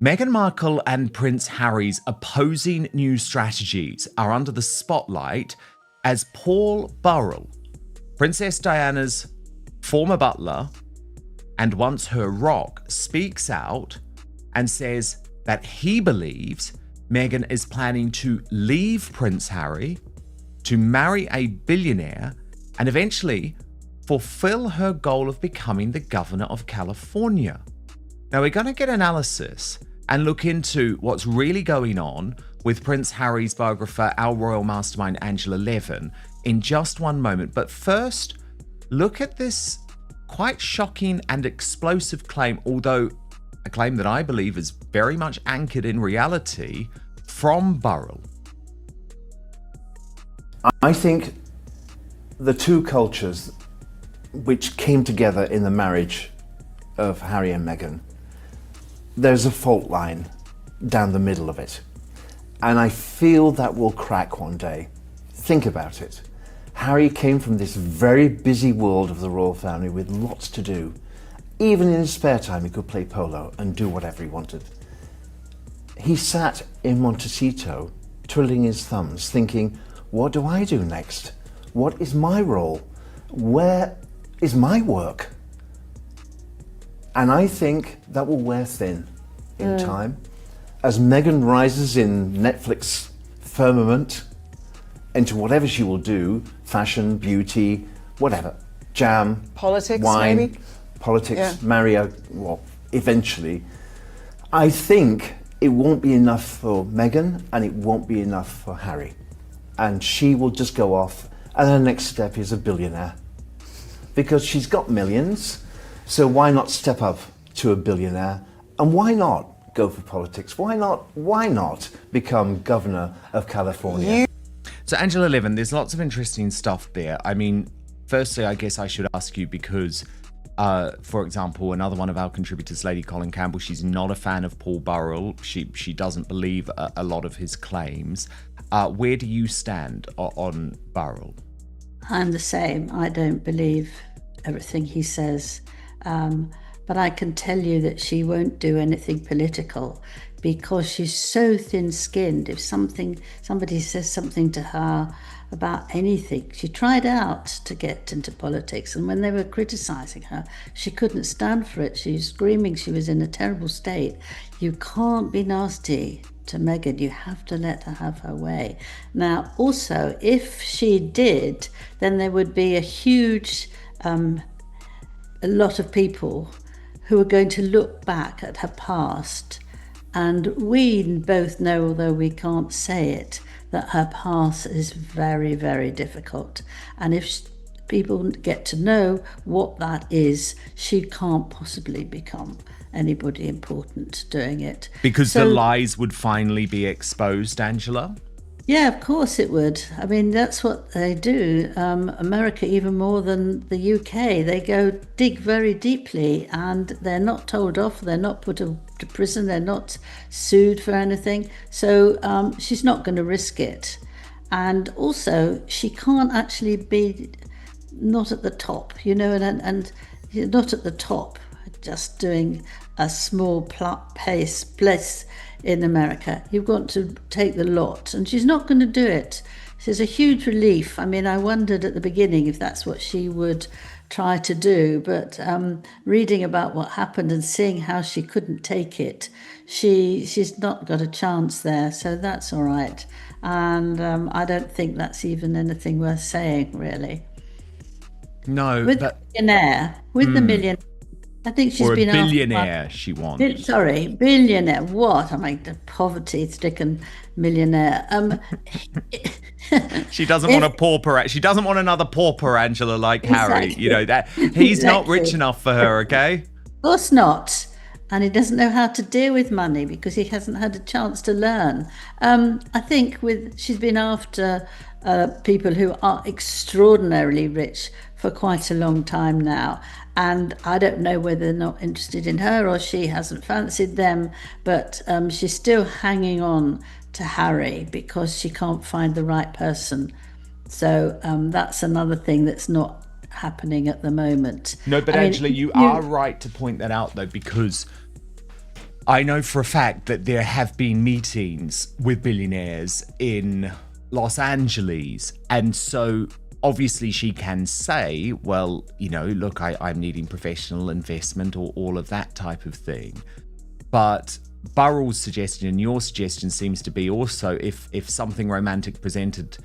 Meghan Markle and Prince Harry's opposing news strategies are under the spotlight as Paul Burrell, Princess Diana's former butler and once her rock, speaks out and says that he believes Meghan is planning to leave Prince Harry to marry a billionaire and eventually fulfill her goal of becoming the governor of California. Now, we're going to get analysis and look into what's really going on with Prince Harry's biographer, our royal mastermind, Angela Levin, in just one moment. But first, look at this quite shocking and explosive claim, although a claim that I believe is very much anchored in reality, from Burrell. I think the two cultures which came together in the marriage of Harry and Meghan, there's a fault line down the middle of it. And I feel that will crack one day. Think about it. Harry came from this very busy world of the royal family with lots to do. Even in his spare time, he could play polo and do whatever he wanted. He sat in Montecito, twiddling his thumbs, thinking, what do I do next? What is my role? Where is my work? And I think that will wear thin in time. As Meghan rises in Netflix firmament into whatever she will do, fashion, beauty, whatever, jam, politics, wine, maybe? Politics, marry a, well, eventually. I think it won't be enough for Meghan and it won't be enough for Harry. And she will just go off and her next step is a billionaire. Because she's got millions, so why not step up to a billionaire? And why not go for politics? Why not become governor of California? So Angela Levin, there's lots of interesting stuff there. I mean, firstly, I guess I should ask you because, for example, another one of our contributors, Lady Colin Campbell, she's not a fan of Paul Burrell. She doesn't believe a lot of his claims. Where do you stand on Burrell? I'm the same. I don't believe everything he says. But I can tell you that she won't do anything political because she's so thin-skinned. If somebody says something to her about anything, she tried out to get into politics, and when they were criticizing her, she couldn't stand for it. She was screaming. She was in a terrible state. You can't be nasty to Meghan. You have to let her have her way. Now, also, if she did, then there would be a huge, a lot of people who are going to look back at her past. And we both know, although we can't say it, that her past is very, very difficult. And if people get to know what that is, she can't possibly become anybody important doing it. Because the lies would finally be exposed, Angela? Yeah, of course it would. I mean, that's what they do. America, even more than the UK, they dig very deeply and they're not told off, they're not put to prison, they're not sued for anything. So she's not going to risk it. And also, she can't actually be not at the top, you know, and not at the top, just doing a small place in America. You've got to take the lot, and she's not going to do it. It's a huge relief. I mean, I wondered at the beginning if that's what she would try to do, but reading about what happened and seeing how she couldn't take it, she's not got a chance there, so that's all right. And I don't think that's even anything worth saying, really. No, with the millionaire. I think she's been billionaire. She wants. Billionaire. What? I mean, the poverty-stricken millionaire. She doesn't want a pauper. She doesn't want another pauper, Angela, like Harry. You know that he's not rich enough for her. Okay. Of course not. And he doesn't know how to deal with money because he hasn't had a chance to learn. I think she's been after people who are extraordinarily rich for quite a long time now. And I don't know whether they're not interested in her or she hasn't fancied them, but she's still hanging on to Harry because she can't find the right person. So that's another thing that's not happening at the moment. No, but Angela, you are right to point that out, though, because I know for a fact that there have been meetings with billionaires in Los Angeles. And so obviously she can say, well, you know, look, I'm needing professional investment or all of that type of thing. But Burrell's suggestion and your suggestion seems to be also if something romantic presented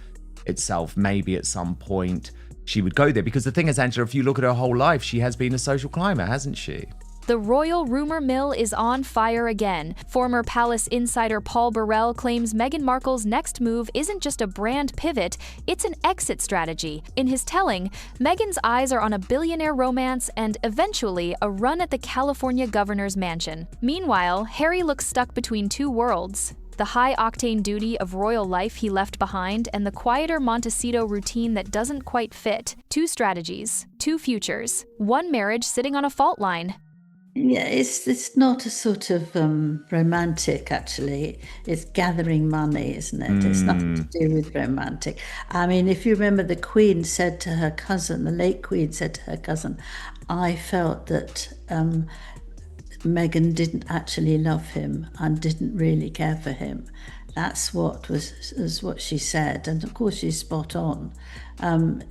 itself, maybe at some point she would go there. Because the thing is, Angela, if you look at her whole life, she has been a social climber, hasn't she? The royal rumor mill is on fire again. Former palace insider Paul Burrell claims Meghan Markle's next move isn't just a brand pivot, it's an exit strategy. In his telling, Meghan's eyes are on a billionaire romance and, eventually, a run at the California governor's mansion. Meanwhile, Harry looks stuck between two worlds: the high-octane duty of royal life he left behind and the quieter Montecito routine that doesn't quite fit. Two strategies, two futures, one marriage sitting on a fault line. Yeah, it's not a sort of romantic, actually. It's gathering money, isn't it? It's nothing to do with romantic. I mean, if you remember, the Queen said to her cousin, the late Queen said to her cousin, I felt that Meghan didn't actually love him and didn't really care for him. That's what was what she said, and of course she's spot on.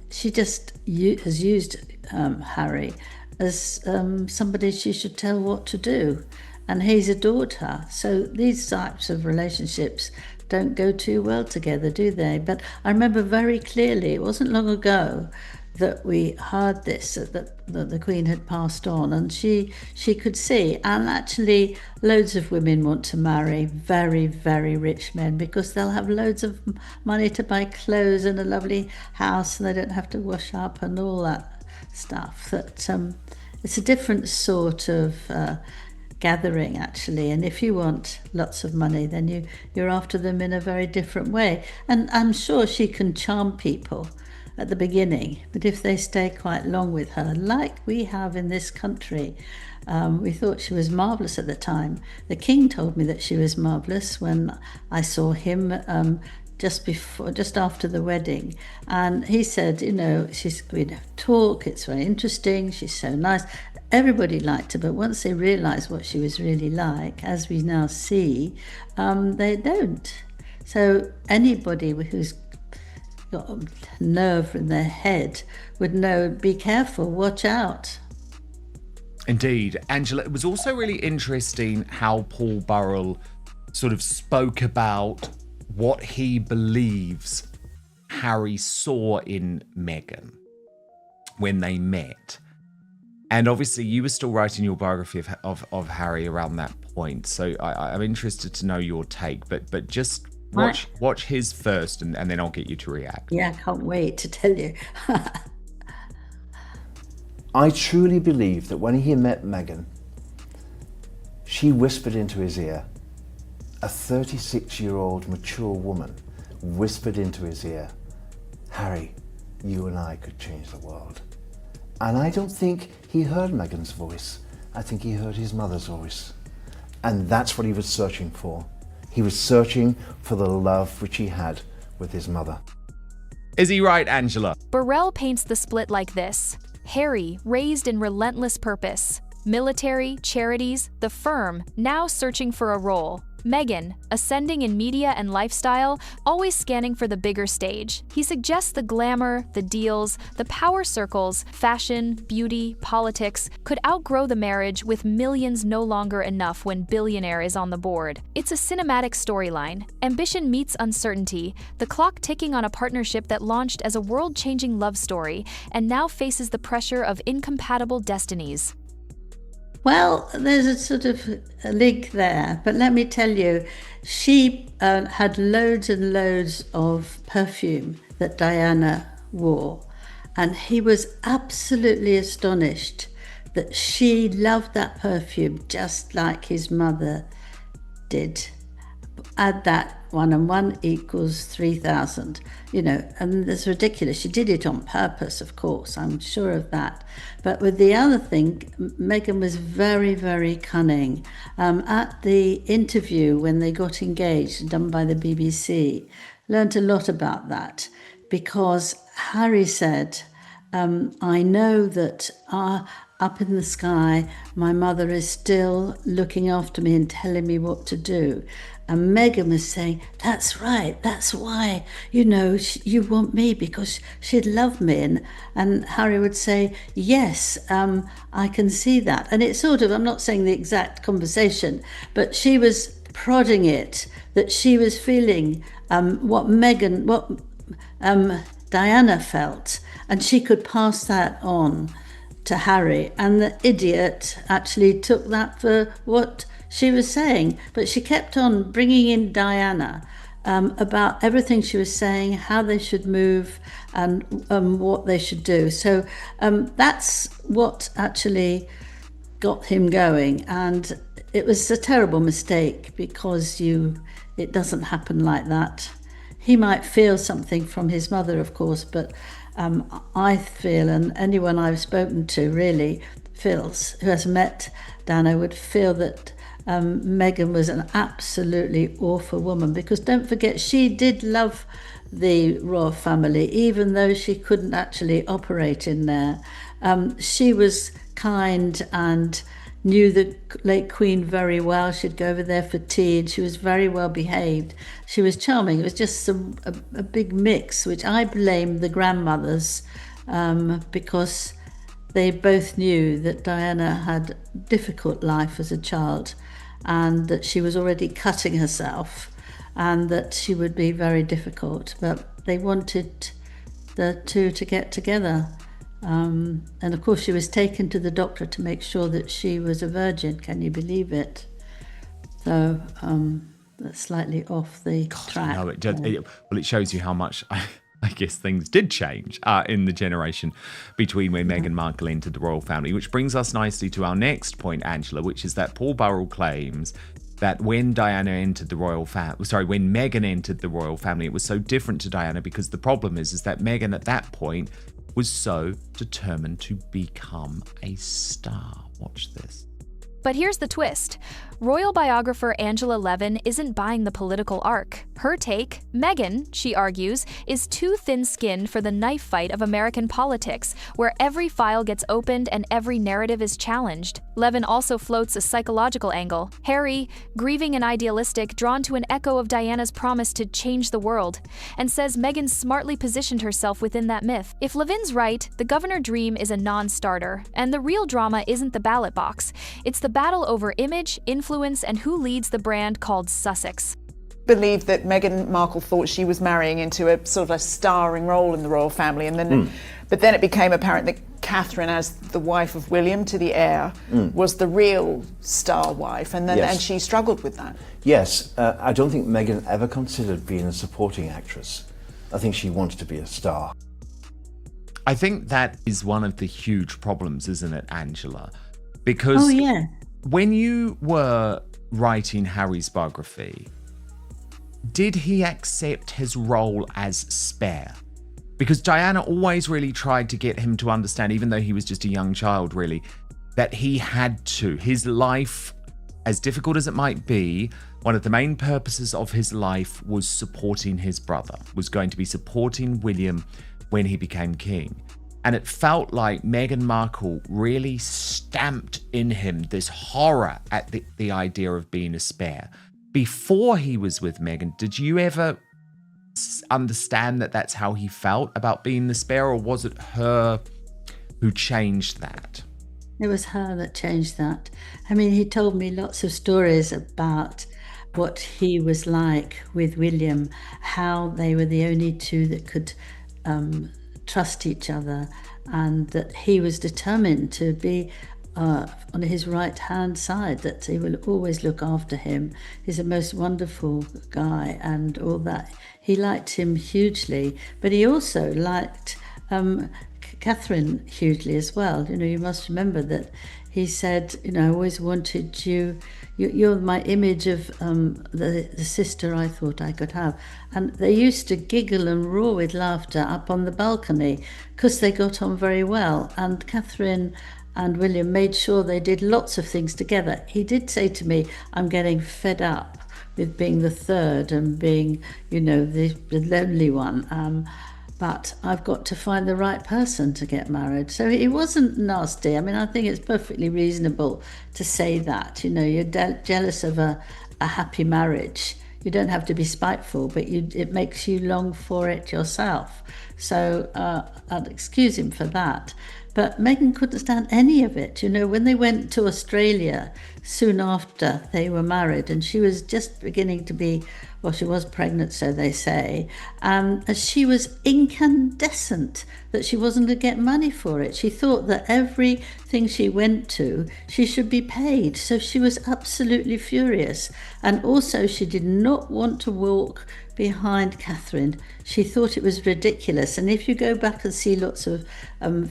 She just has used Harry as somebody she should tell what to do, and he's adored her. So these types of relationships don't go too well together, do they? But I remember very clearly, it wasn't long ago that we heard this, that the Queen had passed on, and she could see. And actually loads of women want to marry very, very rich men because they'll have loads of money to buy clothes and a lovely house, and they don't have to wash up and all that stuff. That it's a different sort of gathering, actually, and if you want lots of money, then you're after them in a very different way. And I'm sure she can charm people at the beginning, but if they stay quite long with her, like we have in this country, we thought she was marvellous at the time. The King told me that she was marvellous when I saw him just after the wedding, and he said, we talk, it's very interesting, she's so nice. Everybody liked her, but once they realised what she was really like, as we now see, they don't. So anybody who's got a nerve in their head would know, be careful, watch out. Indeed. Angela, it was also really interesting how Paul Burrell sort of spoke about what he believes Harry saw in Meghan when they met. And obviously you were still writing your biography of Harry around that point. So I'm interested to know your take, but just watch his first and then I'll get you to react. Yeah, I can't wait to tell you. I truly believe that when he met Meghan, she whispered into his ear. A 36-year-old mature woman whispered into his ear, Harry, you and I could change the world. And I don't think he heard Meghan's voice. I think he heard his mother's voice. And that's what he was searching for. He was searching for the love which he had with his mother. Is he right, Angela? Burrell paints the split like this: Harry, raised in relentless purpose. Military, charities, the firm, now searching for a role. Meghan, ascending in media and lifestyle, always scanning for the bigger stage. He suggests the glamour, the deals, the power circles, fashion, beauty, politics could outgrow the marriage, with millions no longer enough when Billionaire is on the board. It's a cinematic storyline. Ambition meets uncertainty, the clock ticking on a partnership that launched as a world-changing love story and now faces the pressure of incompatible destinies. Well, there's a sort of a link there, but let me tell you, she had loads and loads of perfume that Diana wore, and he was absolutely astonished that she loved that perfume just like his mother did. Add that 1 and 1 equals 3,000, and it's ridiculous. She did it on purpose, of course, I'm sure of that. But with the other thing, Meghan was very, very cunning. At the interview when they got engaged, done by the BBC, learned a lot about that, because Harry said, I know that up in the sky, my mother is still looking after me and telling me what to do. And Meghan was saying, that's right, that's why, you want me, because she'd love me. And Harry would say, yes, I can see that. And it's sort of, I'm not saying the exact conversation, but she was prodding it, that she was feeling what Diana felt, and she could pass that on to Harry, and the idiot actually took that for what she was saying. But she kept on bringing in Diana about everything she was saying, how they should move, and what they should do. So that's what actually got him going, and it was a terrible mistake, because it doesn't happen like that. He might feel something from his mother, of course, but I feel, and anyone I've spoken to really feels, who has met Dana, would feel that Meghan was an absolutely awful woman, because don't forget, she did love the royal family, even though she couldn't actually operate in there. She was kind and knew the late Queen very well. She'd go over there for tea, and she was very well behaved. She was charming. It was just a big mix, which I blame the grandmothers, because they both knew that Diana had a difficult life as a child, and that she was already cutting herself, and that she would be very difficult. But they wanted the two to get together. And of course she was taken to the doctor to make sure that she was a virgin. Can you believe it? So that's slightly off the track. No, it shows you how much I guess things did change in the generation between when Meghan Markle entered the royal family, which brings us nicely to our next point, Angela, which is that Paul Burrell claims that when Meghan entered the royal family, it was so different to Diana, because the problem is that Meghan at that point was so determined to become a star. Watch this. But here's the twist. Royal biographer Angela Levin isn't buying the political arc. Her take, Meghan, she argues, is too thin-skinned for the knife fight of American politics, where every file gets opened and every narrative is challenged. Levin also floats a psychological angle. Harry, grieving and idealistic, drawn to an echo of Diana's promise to change the world, and says Meghan smartly positioned herself within that myth. If Levin's right, the governor dream is a non-starter, and the real drama isn't the ballot box. It's the battle over image, influence, and who leads the brand called Sussex. Believe that Meghan Markle thought she was marrying into a sort of a starring role in the royal family, and then but then it became apparent that Catherine, as the wife of William to the heir, was the real star wife, and then and she struggled with that. Yes, I don't think Meghan ever considered being a supporting actress. I think she wanted to be a star. I think that is one of the huge problems, isn't it, Angela? Because when you were writing Harry's biography, did he accept his role as spare? Because Diana always really tried to get him to understand, even though he was just a young child, really, that he had to. His life, as difficult as it might be, one of the main purposes of his life was supporting his brother, was going to be supporting William when he became king. And it felt like Meghan Markle really stamped in him this horror at the idea of being a spare. Before he was with Meghan, did you ever understand that that's how he felt about being the spare, or was it her who changed that? It was her that changed that. I mean, he told me lots of stories about what he was like with William, how they were the only two that could trust each other, and that he was determined to be on his right-hand side, that he will always look after him. He's a most wonderful guy and all that. He liked him hugely, but he also liked Catherine hugely as well. You know, you must remember that he said, you know, I always wanted you're my image of the sister I thought I could have. And they used to giggle and roar with laughter up on the balcony because they got on very well. And Catherine and William made sure they did lots of things together. He did say to me, I'm getting fed up with being the third and being, you know, the lonely one. but I've got to find the right person to get married. So he wasn't nasty. I mean, I think it's perfectly reasonable to say that. You know, you're jealous of a happy marriage. You don't have to be spiteful, but it makes you long for it yourself. So I'd excuse him for that. But Meghan couldn't stand any of it. You know, when they went to Australia soon after they were married, and she was just beginning to be, well, she was pregnant, so they say, she was incandescent that she wasn't going to get money for it. She thought that everything she went to, she should be paid. So she was absolutely furious. And also she did not want to walk behind Catherine. She thought it was ridiculous. And if you go back and see lots of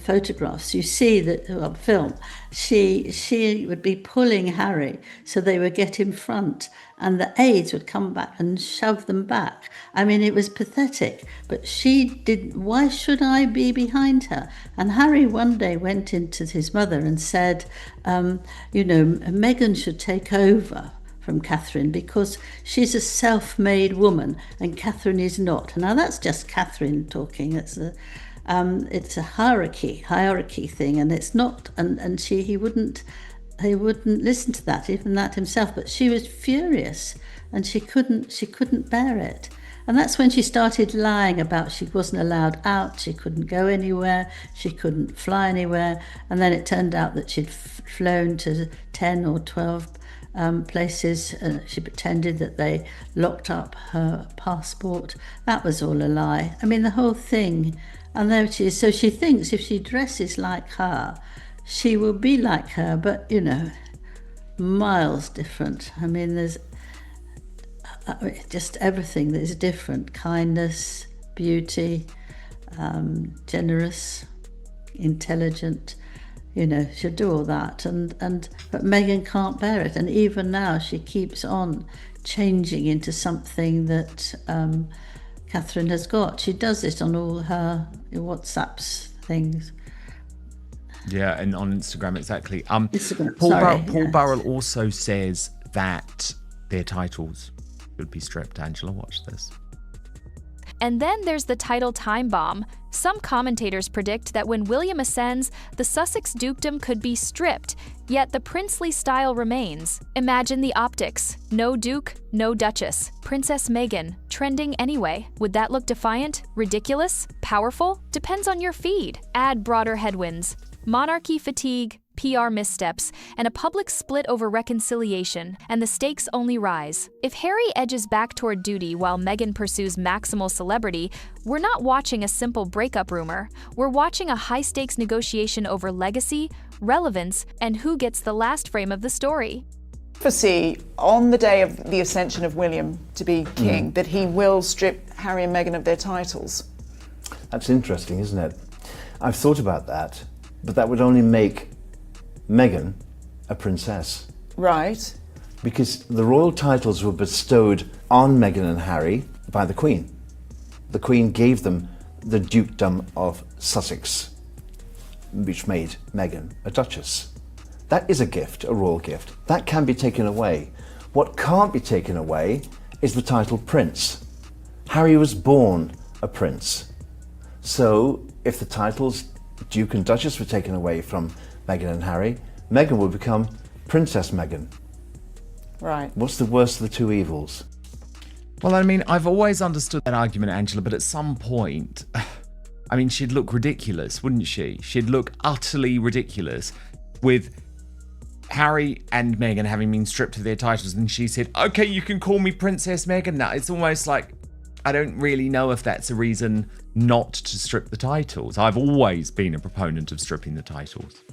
photographs, you see that, film, she would be pulling Harry so they would get in front, and the aides would come back and shove them back. I mean, it was pathetic, but she did. Why should I be behind her? And Harry one day went into his mother and said, you know, Meghan should take over from Catherine because she's a self-made woman and Catherine is not. Now that's just Catherine talking. It's a hierarchy thing, and it's not. And he wouldn't listen to that, even that himself. But she was furious, and she couldn't bear it. And that's when she started lying about she wasn't allowed out, she couldn't go anywhere, she couldn't fly anywhere. And then it turned out that she'd flown to 10 or 12 places. She pretended that they locked up her passport. That was all a lie. I mean, the whole thing. And there she is. So she thinks if she dresses like her, she will be like her, but, you know, miles different. I mean, there's just everything that is different. Kindness, beauty, generous, intelligent. You know, she'll do all that, but Meghan can't bear it, and even now she keeps on changing into something that Catherine has got. She does it on all her WhatsApps things. Yeah, and on Instagram, exactly. Instagram, Paul Burrell also says that their titles should be stripped. Angela, watch this. And then there's the title time bomb. Some commentators predict that when William ascends, the Sussex dukedom could be stripped, yet the princely style remains. Imagine the optics. No duke, no duchess. Princess Meghan, trending anyway. Would that look defiant, ridiculous, powerful? Depends on your feed. Add broader headwinds. Monarchy fatigue, PR missteps, and a public split over reconciliation, and the stakes only rise. If Harry edges back toward duty while Meghan pursues maximal celebrity, we're not watching a simple breakup rumor. We're watching a high-stakes negotiation over legacy, relevance, and who gets the last frame of the story. Foresee on the day of the ascension of William to be king that he will strip Harry and Meghan of their titles. That's interesting, isn't it? I've thought about that, but that would only make Meghan a princess. Right. Because the royal titles were bestowed on Meghan and Harry by the Queen. The Queen gave them the dukedom of Sussex, which made Meghan a duchess. That is a gift, a royal gift. That can be taken away. What can't be taken away is the title prince. Harry was born a prince. So if the titles Duke and Duchess were taken away from Meghan and Harry, Meghan would become Princess Meghan. Right. What's the worst of the two evils? Well, I mean, I've always understood that argument, Angela, but at some point, I mean, she'd look ridiculous, wouldn't she? She'd look utterly ridiculous with Harry and Meghan having been stripped of their titles, and she said, okay, you can call me Princess Meghan now. It's almost like, I don't really know if that's a reason not to strip the titles. I've always been a proponent of stripping the titles.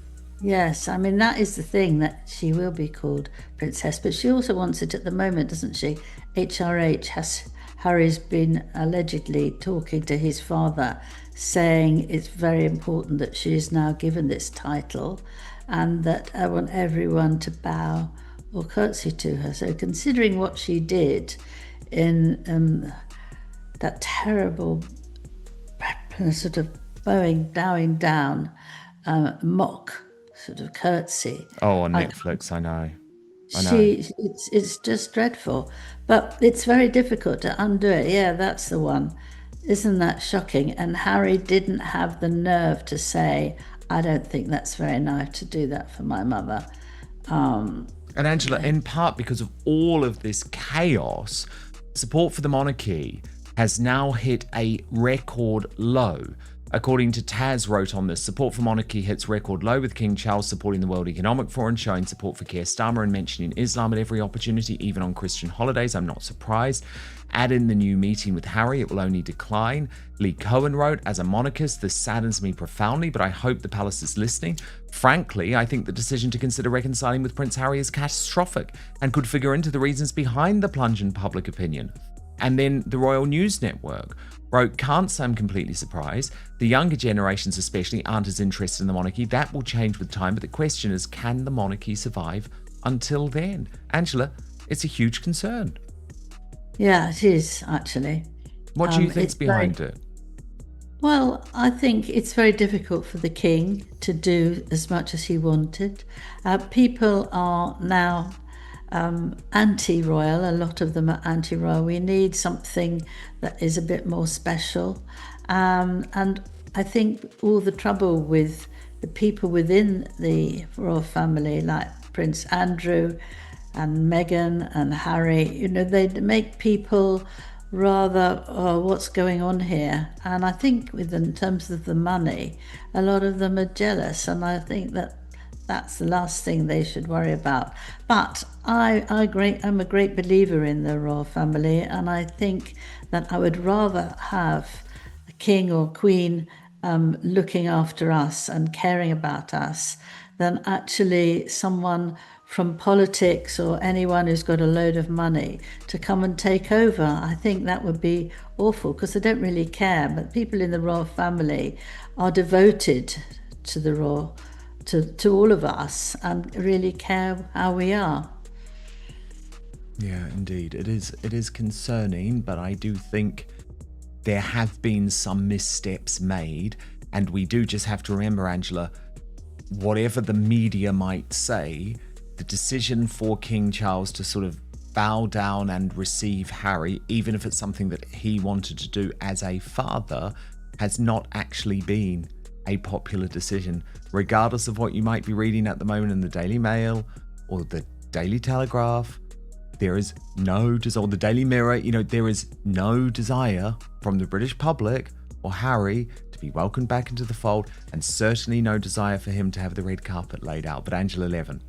Yes, I mean, that is the thing, that she will be called princess, but she also wants it at the moment, doesn't she? Harry's been allegedly talking to his father, saying it's very important that she is now given this title, and that I want everyone to bow or curtsy to her. So considering what she did in that terrible sort of bowing down mock sort of curtsy. Oh, on Netflix, I know. It's just dreadful, but it's very difficult to undo it. Yeah, that's the one. Isn't that shocking? And Harry didn't have the nerve to say, I don't think that's very nice to do that for my mother. And Angela, in part because of all of this chaos, support for the monarchy has now hit a record low. According to Taz wrote on this, support for monarchy hits record low, with King Charles supporting the World Economic Forum, showing support for Keir Starmer and mentioning Islam at every opportunity, even on Christian holidays. I'm not surprised. Add in the new meeting with Harry, it will only decline. Lee Cohen wrote, as a monarchist, this saddens me profoundly, but I hope the palace is listening. Frankly, I think the decision to consider reconciling with Prince Harry is catastrophic and could figure into the reasons behind the plunge in public opinion. And then the Royal News Network wrote, can't say I'm completely surprised. The younger generations especially aren't as interested in the monarchy. That will change with time, but the question is, can the monarchy survive until then? Angela, it's a huge concern. Yeah, it is, actually. What do you think's behind it? Well, I think it's very difficult for the king to do as much as he wanted. People are now anti-royal. A lot of them are anti-royal. We need something that is a bit more special. And I think all the trouble with the people within the royal family, like Prince Andrew and Meghan and Harry, they make people rather, what's going on here? And I think in terms of the money, a lot of them are jealous, and I think that's the last thing they should worry about. But I'm a great believer in the royal family, and I think that I would rather have a king or queen looking after us and caring about us than actually someone from politics or anyone who's got a load of money to come and take over. I think that would be awful, because they don't really care. But people in the royal family are devoted to the royal, to all of us, and really care how we are. Yeah, indeed. It is concerning, but I do think there have been some missteps made, and we do just have to remember, Angela, whatever the media might say, the decision for King Charles to sort of bow down and receive Harry, even if it's something that he wanted to do as a father, has not actually been a popular decision, regardless of what you might be reading at the moment in the Daily Mail or the Daily Telegraph. There is no desire, or the Daily Mirror, there is no desire from the British public or Harry to be welcomed back into the fold, and certainly no desire for him to have the red carpet laid out. But Angela Levin,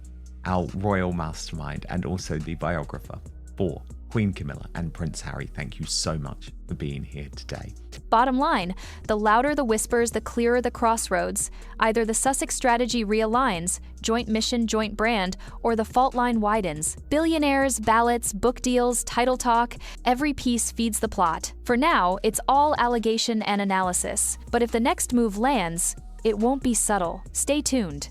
our royal mastermind and also the biographer for Queen Camilla and Prince Harry, thank you so much for being here today. Bottom line, the louder the whispers, the clearer the crossroads. Either the Sussex strategy realigns, joint mission, joint brand, or the fault line widens. Billionaires, ballots, book deals, title talk, every piece feeds the plot. For now, it's all allegation and analysis. But if the next move lands, it won't be subtle. Stay tuned.